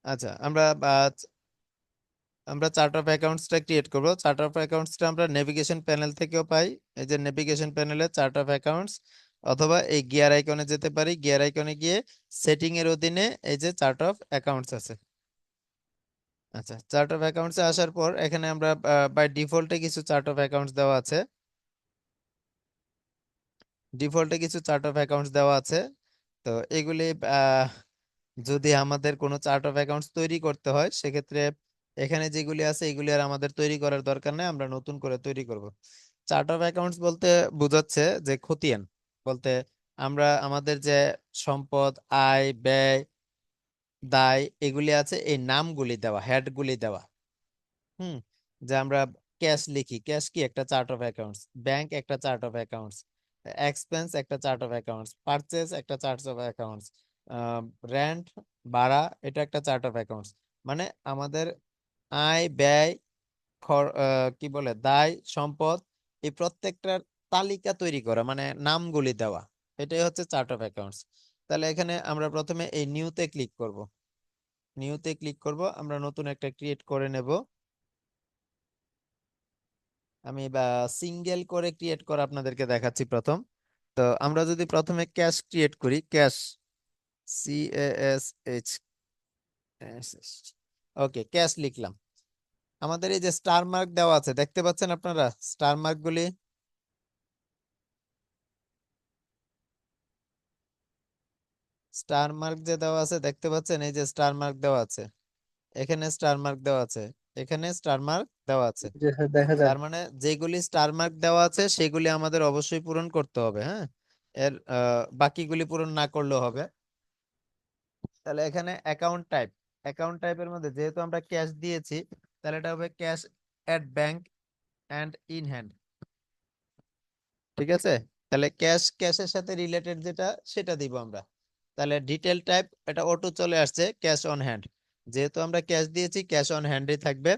আচ্ছা, আমরা chart of অ্যাকাউন্টসটা create করব। চার্ট অফ অ্যাকাউন্টসটা আমরা নেভিগেশন প্যানেল থেকেও পাই। এই যে নেভিগেশন প্যানেলে চার্ট অফ অ্যাকাউন্টস, অথবা এই গিয়ার আইকনে যেতে পারি। গিয়ার আইকনে গিয়ে সেটিং এর অধীনে এই যে চার্ট অফ অ্যাকাউন্টস আছে। আচ্ছা, চার্ট অফ অ্যাকাউন্টসে আসার পর এখানে আমরা বাই ডিফল্টে কিছু চার্ট অফ অ্যাকাউন্টস দেওয়া আছে। ডিফল্টে কিছু চার্ট অফ অ্যাকাউন্টস দেওয়া আছে। তো এগুলি আহ, যদি আমাদের কোনো চার্ট অফ অ্যাকাউন্টস তৈরি করতে হয়, সেক্ষেত্রে এখানে যেগুলি আছে এগুলি আর আমাদের তৈরি করার দরকার নেই, আমরা নতুন করে তৈরি করব। চার্ট অফ অ্যাকাউন্টস বলতে বোঝাচ্ছে যে খতিয়ান বলতে আমরা আমাদের যে সম্পদ, আয়, ব্যয়, দায় এগুলি আছে, এই নামগুলি দেওয়া, হেডগুলি দেওয়া। হুম। যে আমরা ক্যাশ লিখি, ক্যাশ কি একটা চার্ট অফ অ্যাকাউন্টস, ব্যাংক একটা চার্ট অফ অ্যাকাউন্টস, এক্সপেন্স একটা চার্ট অফ অ্যাকাউন্টস, পারচেজ একটা চার্ট অফ অ্যাকাউন্টস, রেন্ট, ভাড়া, এটা একটা চার্ট অফ অ্যাকাউন্টস। মানে আমাদের আয়, ব্যয়, কি বলে, দায়, সম্পদ, এই প্রত্যেকটার তালিকা তৈরি করা, মানে নামগুলি দেওয়া, এটাই হচ্ছে চার্ট অফ অ্যাকাউন্টস। তাহলে এখানে আমরা প্রথমে এই নিউতে ক্লিক করব। নিউতে ক্লিক করব, আমরা নতুন একটা ক্রিয়েট করে নেব। আমি সিঙ্গেল করে ক্রিয়েট করা আপনাদেরকে দেখাচ্ছি প্রথম। তো আমরা যদি প্রথমে ক্যাশ ক্রিয়েট করি, ক্যাশ, CASH, ওকে, ক্যাশ লিখলাম। আমাদের এই যে স্টার মার্ক দেওয়া আছে, দেখতে পাচ্ছেন আপনারা স্টার মার্ক গুলি? স্টার মার্ক যে দেওয়া আছে দেখতে পাচ্ছেন, এই যে স্টার মার্ক দেওয়া আছে, এখানে স্টার মার্ক দেওয়া আছে, এখানে স্টার মার্ক দেওয়া আছে। যে দেখা যায়। তার মানে যেগুলি স্টার মার্ক দেওয়া আছে সেগুলি আমাদের অবশ্যই পূরণ করতে হবে, হ্যাঁ। এর বাকিগুলি পূরণ না করলেও হবে। তাহলে এখানে অ্যাকাউন্ট টাইপ, অ্যাকাউন্ট টাইপের মধ্যে যেহেতু আমরা ক্যাশ দিয়েছি, তাহলে এটা হবে cash at bank and in hand. ঠিক আছে, তাহলে ক্যাশ, ক্যাশের সাথে রিলেটেড যেটা সেটা দিব আমরা। তাহলে ডিটেল টাইপ, এটা অটো চলে আসছে ক্যাশ অন হ্যান্ড, যেহেতু আমরা ক্যাশ দিয়েছি ক্যাশ অন হ্যান্ডই থাকবে।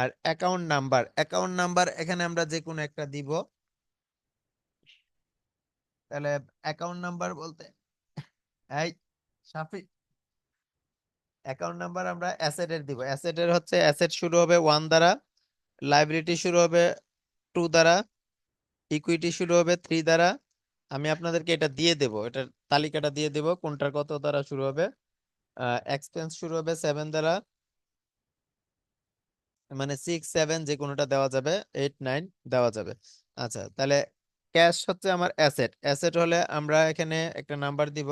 আর অ্যাকাউন্ট নাম্বার, অ্যাকাউন্ট নাম্বার এখানে আমরা যে কোনো একটা দিব। তাহলে অ্যাকাউন্ট নাম্বার বলতে, এই সাফি, অ্যাকাউন্ট নাম্বার আমরা অ্যাসেটের দিব। অ্যাসেটের হচ্ছে অ্যাসেট শুরু হবে 1 দ্বারা, লাইবিলিটি শুরু হবে 2 দ্বারা, ইকুইটি শুরু হবে 3 দ্বারা। আমি আপনাদেরকে এটা দিয়ে দেব, এটার তালিকাটা দিয়ে দেব কোনটার কত দ্বারা শুরু হবে। এক্সপেন্স শুরু হবে 7 দ্বারা, মানে 6 7 যে কোনোটা দেওয়া যাবে, 8 9 দেওয়া যাবে। আচ্ছা, তাহলে ক্যাশ হচ্ছে আমার অ্যাসেট। অ্যাসেট হলে আমরা এখানে একটা নাম্বার দিব,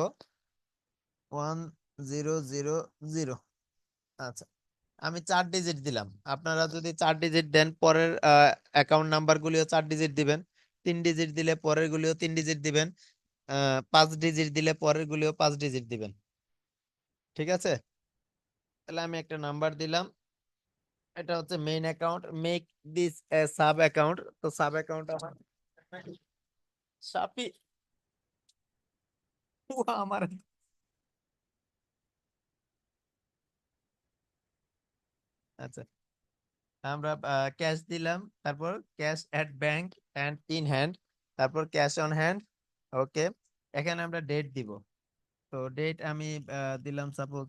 1000। আচ্ছা, আমি 4 ডিজিট দিলাম। আপনারা যদি 4 ডিজিট দেন, পরের অ্যাকাউন্ট নাম্বার গুলিও 4 ডিজিট দিবেন। 3 ডিজিট দিলে পরের গুলিও 3 ডিজিট দিবেন। 5 ডিজিট দিলে পরের গুলিও 5 ডিজিট দিবেন। ঠিক আছে, তাহলে আমি একটা নাম্বার দিলাম। এটা হচ্ছে main account, make this a sub account. তো সাব অ্যাকাউন্ট আমার সাপি আমার। আচ্ছা, আমরা ক্যাশ দিলাম, তারপর cash at bank and in hand, তারপর ক্যাশ অন হ্যান্ড। ওকে, এখানে আমরা ডেট দিব। তো ডেট আমি দিলাম সাপোজ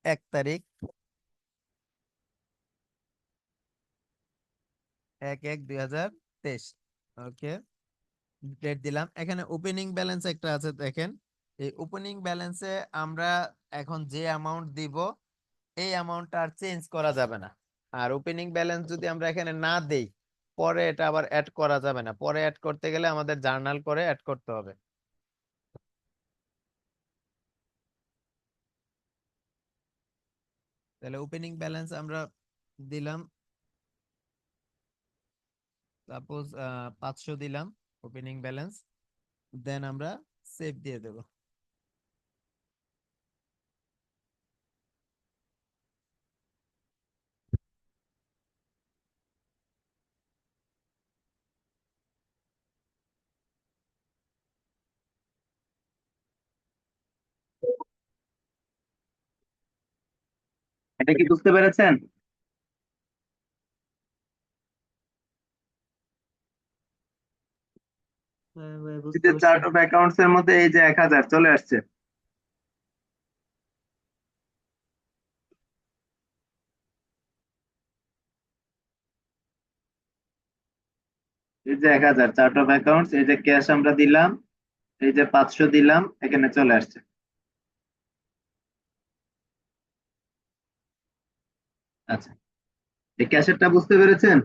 1 তারিখ, 1/1/2023। ওকে, ডেট দিলাম। এখানে ওপেনিং ব্যালেন্স একটা আছে দেখেন, এই ওপেনিং ব্যালেন্সে আমরা এখন যে অ্যামাউন্ট দিব, এই অ্যামাউন্টটা আর চেঞ্জ করা যাবে না। আর ওপেনিং ব্যালেন্স যদি আমরা এখানে না দেই, পরে এটা আবার অ্যাড করা যাবে না, পরে অ্যাড করতে গেলে আমাদের জার্নাল করে অ্যাড করতে হবে। তাহলে ওপেনিং ব্যালেন্স আমরা দিলাম সাপোজ 500 দিলাম ওপেনিং ব্যালেন্স, দেন আমরা সেভ দিয়ে দেব। এটা কি বুঝতে পেরেছেন? হ্যাঁ ভাই, এই বুঝতে যে পারছি। চার্ট অফ অ্যাকাউন্টস এর মধ্যে এই যে 1000 চলে আসছে। এই যে 1000 চার্ট অফ অ্যাকাউন্টস, এই যে ক্যাশ আমরা দিলাম, এই যে 500 দিলাম, এখানে চলে আসছে। আচ্ছা, এই ক্যাশেরটা বুঝতে পেরেছেন?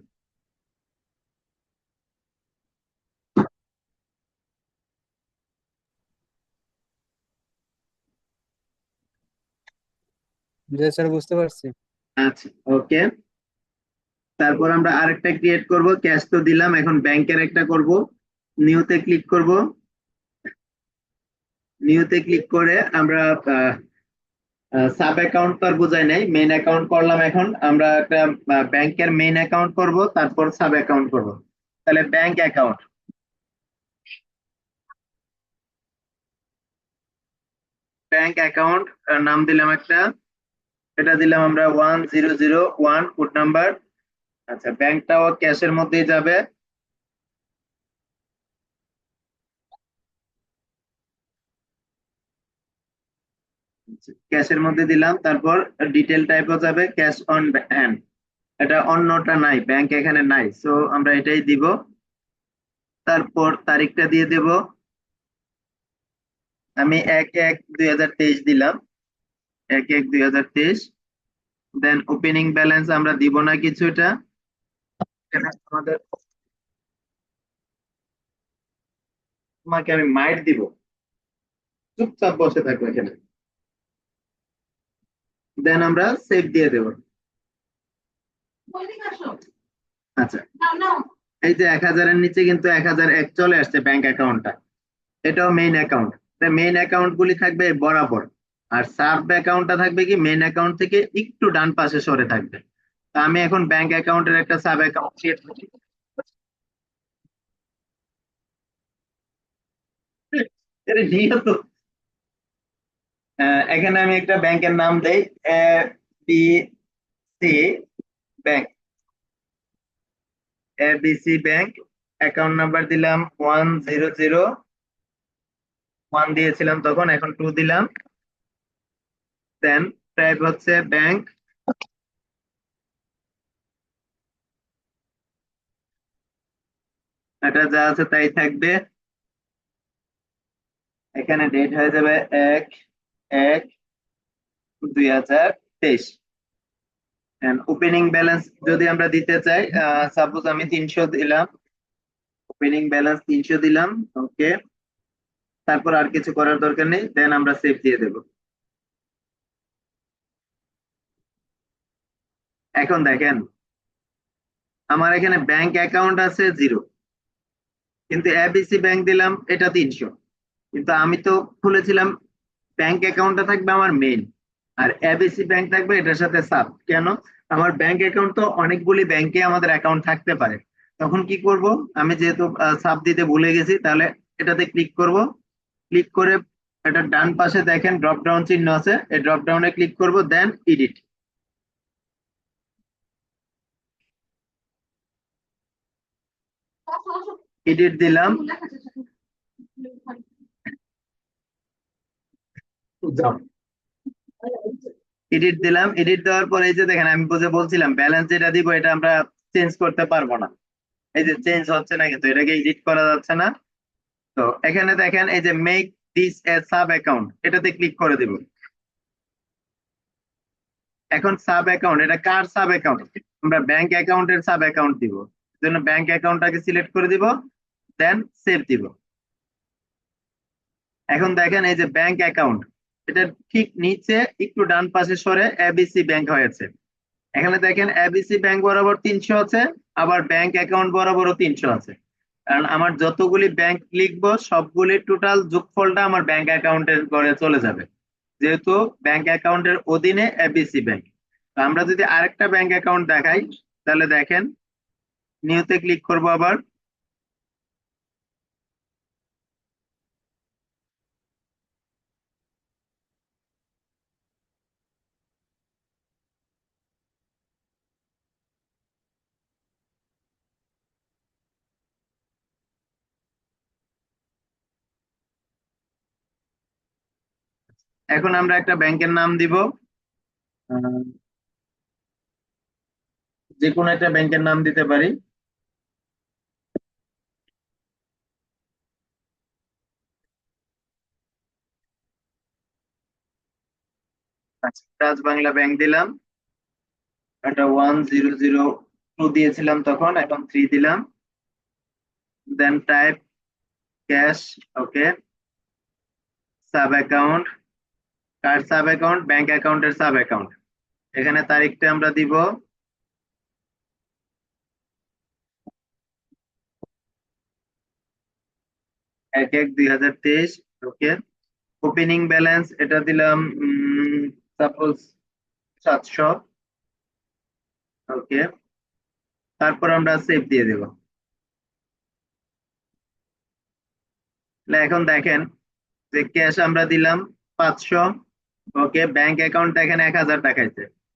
জি স্যার, বুঝতে পারছি। আচ্ছা, ওকে। তারপর আমরা আরেকটা ক্রিয়েট করব, ক্যাশ তো দিলাম, এখন ব্যাংকের একটা করব। নিউতে ক্লিক করব। নিউতে ক্লিক করে আমরা সাব অ্যাকাউন্ট তো আর বোঝাই নাই, মেইন অ্যাকাউন্ট করলাম। এখন আমরা একটা ব্যাংকের মেইন অ্যাকাউন্ট করব, তারপর সাব অ্যাকাউন্ট করব। তাহলে ব্যাংক অ্যাকাউন্ট, ব্যাংক অ্যাকাউন্ট নাম দিলাম একটা, এটা দিলাম আমরা 1001 কোড নাম্বার। আচ্ছা, ব্যাংকটাও ক্যাশের মধ্যেই যাবে। ক্যাশের মধ্যে দিলাম, তারপর ডিটেল টাইপও যাবে ক্যাশ অন হ্যান্ড। এটা অন্যটা নাই, ব্যাংক এখানে নাই, সো আমরা এটাই দিব। তারপর তারিখটা দিয়ে দেব, আমি 1/1/2023 দিলাম, 1/1/2023। দেন ওপেনিং ব্যালেন্স আমরা দিব না কিছু, এটা এখানে আমাদের, তোমাকে আমি মাইট দিব, চুপচাপ বসে থাকো এখানে। দেন আমরা সেভ দিয়ে দেব। আচ্ছা, এই যে 1000-এর নিচে কিন্তু 1001 চলে আসছে ব্যাংক অ্যাকাউন্টটা, এটাও মেইন অ্যাকাউন্ট। মেইন অ্যাকাউন্ট গুলি থাকবে বরাবর, আর সাব অ্যাকাউন্টটা থাকবে কি মেইন অ্যাকাউন্ট থেকে একটু ডান পাশে সরে থাকবে। তা আমি এখন ব্যাংক অ্যাকাউন্টের একটা সাব অ্যাকাউন্ট ক্রিয়েট করি। এটা নিয়ত। এখানে আমি একটা ব্যাংকের নাম দেই, A B C bank, ABC bank. Account number দিলাম 1001 দিয়েছিলাম তখন, এখন 2 দিলাম। দেন টাইপ হচ্ছে ব্যাংক, এটা যা আছে তাই থাকবে। এখানে ডেট হয়ে যাবে 1/1/2023। ওপেনিং ব্যালেন্স যদি আমরা দিতে চাই, সাপোজ আমি 300 দিলাম, ওপেনিং ব্যালেন্স 300 দিলাম। ওকে, তারপর আর কিছু করার দরকার নেই, দেন আমরা সেভ দিয়ে দেব। এখন দেখেন, আমার এখানে ব্যাংক অ্যাকাউন্ট আছে 0, কিন্তু এবিসি ব্যাংক দিলাম এটা 300। কিন্তু আমি তো খুলেছিলাম, ব্যাংক অ্যাকাউন্টটা থাকবে আমার মেইন, আর এবিসি ব্যাংক থাকবে এটার সাথে সাব। কেন? আমার ব্যাংক অ্যাকাউন্ট তো অনেকগুলি ব্যাংকে আমাদের অ্যাকাউন্ট থাকতে পারে। তখন কি করব, আমি যেহেতু সাব দিতে ভুলে গেছি, তাহলে এটাতে ক্লিক করব। ক্লিক করে এটা ডান পাশে দেখেন ড্রপ ডাউন চিহ্ন আছে, এই ড্রপ ডাউনে ক্লিক করব, দেন এডিট। এডিট দিলাম, এডিট দিলাম। এডিট দেওয়ার পরে এই যে দেখেন, আমি বুঝে বলছিলাম ব্যালেন্স যেটা দিব এটা আমরা চেঞ্জ করতে পারবো না। এই যে চেঞ্জ হচ্ছে না, কিন্তু এটাকে এডিট করা যাচ্ছে না। তো এখানে দেখেন এই যে make this a sub account, এটাতে ক্লিক করে দিব। এখন সাব অ্যাকাউন্ট, এটা কার সাব অ্যাকাউন্ট? আমরা ব্যাংক অ্যাকাউন্টের সাব অ্যাকাউন্ট দিব, জন্য ব্যাংক অ্যাকাউন্টটাকে সিলেক্ট করে দিব, দেন সেভ দিব। এখন দেখেন এই যে ব্যাংক অ্যাকাউন্ট, এটা ঠিক নিচে একটু ডান পাশে সরে এবিসি ব্যাংক হয়েছে। এখানে দেখেন এবিসি ব্যাংক বরাবর 300 আছে, আবার ব্যাংক অ্যাকাউন্ট বরাবরও 300 আছে। কারণ আমার যতগুলি ব্যাংক লিখবো সবগুলি টোটাল যোগফলটা আমার ব্যাংক অ্যাকাউন্টের ঘরে চলে যাবে, যেহেতু ব্যাংক অ্যাকাউন্টের অধীনে এবিসি ব্যাংক। তো আমরা যদি আরেকটা ব্যাংক অ্যাকাউন্ট দেখাই, তাহলে দেখেন নিউতে ক্লিক করব আবার। এখন আমরা একটা ব্যাংকের নাম দিব, আহ, যে কোনো একটা ব্যাংকের নাম দিতে পারি। রাজ বাংলা ব্যাংক দিলাম, এটা 1002 দিয়েছিলাম তখন, এখন 3 দিলাম। দেন টাইপ ক্যাশ, ওকে। সাব অ্যাকাউন্ট, কার সাব অ্যাকাউন্ট, ব্যাংক অ্যাকাউন্টের সাব অ্যাকাউন্ট। এখানে তারিখটা আমরা দিব 1/1/2023, ওকে। ওপেনিং ব্যালেন্স এটা দিলাম সাপোজ 700, ওকে। তারপর আমরা সেভ দিয়ে দেব। এখন দেখেন যে ক্যাশ আমরা দিলাম 500, ওকে। ব্যাংক অ্যাকাউন্ট দেখেন 1000 দেখাইছে।